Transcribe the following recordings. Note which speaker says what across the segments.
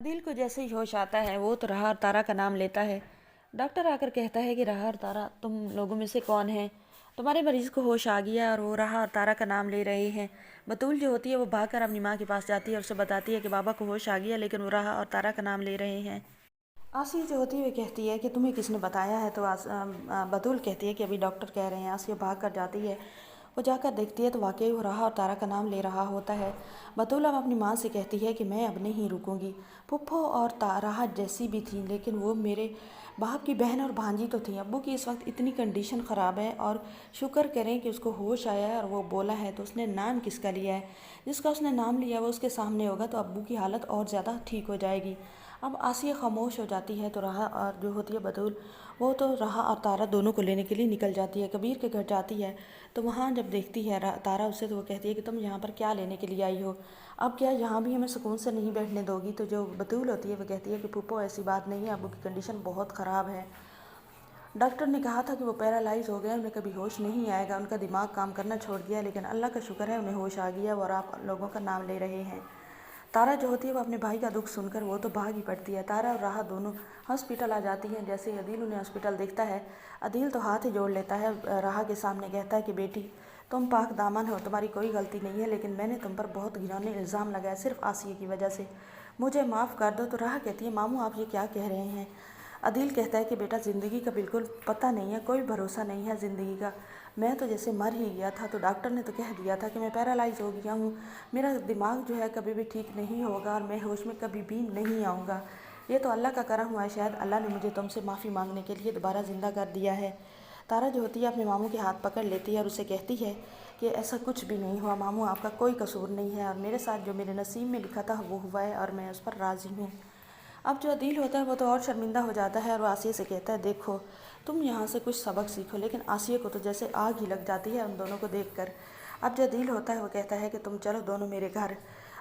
Speaker 1: عدیل کو جیسے ہی ہوش آتا ہے وہ تو راحہ اور تارا کا نام لیتا ہے۔ ڈاکٹر آ کر کہتا ہے کہ راحہ اور تارا تم لوگوں میں سے کون ہیں؟ تمہارے مریض کو ہوش آ گیا اور وہ راحہ اور تارا کا نام لے رہے ہیں۔ بطول جو ہوتی ہے وہ بھاگ کر اپنی ماں کے پاس جاتی ہے اور اسے بتاتی ہے کہ بابا کو ہوش آ گیا لیکن وہ راحہ اور تارا کا نام لے رہے ہیں۔ آسیہ جو ہوتی ہے وہ کہتی ہے کہ تمہیں کس نے بتایا ہے؟ تو بطول کہتی ہے کہ ابھی ڈاکٹر کہہ رہے ہیں۔ آسیہ بھاگ کر جاتی ہے، وہ جا کر دیکھتی ہے تو واقعی وہ راحہ اور تارا کا نام لے رہا ہوتا ہے۔ بطول اب اپنی ماں سے کہتی ہے کہ میں اب نہیں رکوں گی۔ پھپھو اور راحہ جیسی بھی تھیں لیکن وہ میرے باپ کی بہن اور بھانجی تو تھیں۔ ابو کی اس وقت اتنی کنڈیشن خراب ہے اور شکر کریں کہ اس کو ہوش آیا ہے اور وہ بولا ہے۔ تو اس نے نام کس کا لیا ہے؟ جس کا اس نے نام لیا وہ اس کے سامنے ہوگا تو ابو کی حالت اور زیادہ ٹھیک ہو جائے گی۔ اب آسیہ خاموش ہو جاتی ہے تو راحہ اور جو ہوتی ہے بطول وہ تو راحہ اور تارا دونوں کو لینے کے لیے نکل جاتی ہے۔ کبیر کے گھر جاتی ہے تو وہاں جب دیکھتی ہے تارا اسے تو وہ کہتی ہے کہ تم یہاں پر کیا لینے کے لیے آئی ہو؟ اب کیا یہاں بھی ہمیں سکون سے نہیں بیٹھنے دو گی؟ تو جو بطول ہوتی ہے وہ کہتی ہے کہ پھپھو ایسی بات نہیں ہے، ابو کی کنڈیشن بہت خراب ہے۔ ڈاکٹر نے کہا تھا کہ وہ پیرالائز ہو گئے، انہیں کبھی ہوش نہیں آئے گا، ان کا دماغ کام کرنا چھوڑ دیا، لیکن اللہ کا شکر ہے انہیں ہوش آ گیا اور آپ لوگوں کا نام لے رہے ہیں۔ تارا جو ہوتی ہے وہ اپنے بھائی کا دکھ سن کر وہ تو بھاگ ہی پڑتی ہے۔ تارا اور راحہ دونوں ہاسپٹل آ جاتی ہیں۔ جیسے ہی عدیل انہیں ہاسپٹل دیکھتا ہے، عدیل تو ہاتھ ہی جوڑ لیتا ہے، راحہ کے سامنے کہتا ہے کہ بیٹی تم پاک دامن ہو، تمہاری کوئی غلطی نہیں ہے، لیکن میں نے تم پر بہت گھنونے الزام لگائے صرف آسیہ کی وجہ سے، مجھے معاف کر دو۔ تو راحہ کہتی ہے ماموں آپ یہ کیا کہہ رہے ہیں؟ عدیل کہتا ہے کہ بیٹا زندگی کا بالکل پتہ نہیں ہے، کوئی بھروسہ نہیں ہے زندگی کا، میں تو جیسے مر ہی گیا تھا، تو ڈاکٹر نے تو کہہ دیا تھا کہ میں پیرالائز ہو گیا ہوں، میرا دماغ جو ہے کبھی بھی ٹھیک نہیں ہوگا اور میں ہوش میں کبھی بھی نہیں آؤں گا، یہ تو اللہ کا کرم ہوا ہے، شاید اللہ نے مجھے تم سے معافی مانگنے کے لیے دوبارہ زندہ کر دیا ہے۔ تارا جو ہوتی ہے اپنے ماموں کے ہاتھ پکڑ لیتی ہے اور اسے کہتی ہے کہ ایسا کچھ بھی نہیں ہوا ماموں، آپ کا کوئی قصور نہیں ہے اور میرے ساتھ جو میرے نصیب میں لکھا تھا وہ ہوا ہے اور میں اس پر راضی ہوں۔ اب جو عدیل ہوتا ہے وہ تو اور شرمندہ ہو جاتا ہے اور وہ آسیہ سے کہتا ہے دیکھو تم یہاں سے کچھ سبق سیکھو، لیکن آسیہ کو تو جیسے آگ ہی لگ جاتی ہے ان دونوں کو دیکھ کر۔ اب جو عدیل ہوتا ہے وہ کہتا ہے کہ تم چلو دونوں میرے گھر،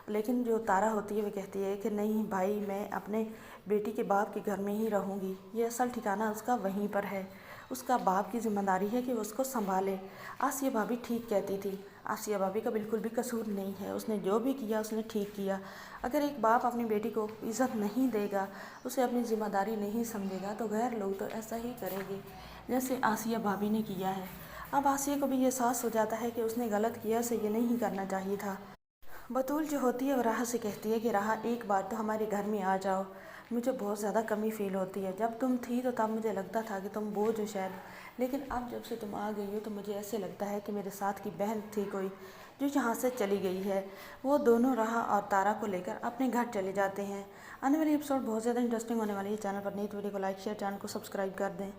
Speaker 1: لیکن جو تارا ہوتی ہے وہ کہتی ہے کہ نہیں بھائی، میں اپنے بیٹی کے باپ کے گھر میں ہی رہوں گی، یہ اصل ٹھکانہ اس کا وہیں پر ہے، اس کا باپ کی ذمہ داری ہے کہ وہ اس کو سنبھالے۔ آسیہ بھابی ٹھیک کہتی تھی، آسیہ بھابی کا بالکل بھی قصور نہیں ہے، اس نے جو بھی کیا اس نے ٹھیک کیا۔ اگر ایک باپ اپنی بیٹی کو عزت نہیں دے گا، اسے اپنی ذمہ داری نہیں سمجھے گا، تو غیر لوگ تو ایسا ہی کریں گے جیسے آسیہ بھابی نے کیا ہے۔ اب آسیہ کو بھی یہ احساس ہو جاتا ہے کہ اس نے غلط کیا، اسے یہ نہیں کرنا چاہیے تھا۔ بطول جو ہوتی ہے وہ راحہ سے کہتی ہے کہ راحہ ایک بار تو ہمارے گھر میں آ جاؤ، مجھے بہت زیادہ کمی فیل ہوتی ہے، جب تم تھی تو تب مجھے لگتا تھا کہ تم بوجھ ہو شاید، لیکن اب جب سے تم آ گئی ہو تو مجھے ایسے لگتا ہے کہ میرے ساتھ کی بہن تھی کوئی جو یہاں سے چلی گئی ہے۔ وہ دونوں راحہ اور تارا کو لے کر اپنے گھر چلے جاتے ہیں۔ آنے والی ایپیسوڈ بہت زیادہ انٹرسٹنگ ہونے والی ہے، چینل پر نئی تو ویڈیو کو لائک شیئر، چینل کو سبسکرائب کر دیں۔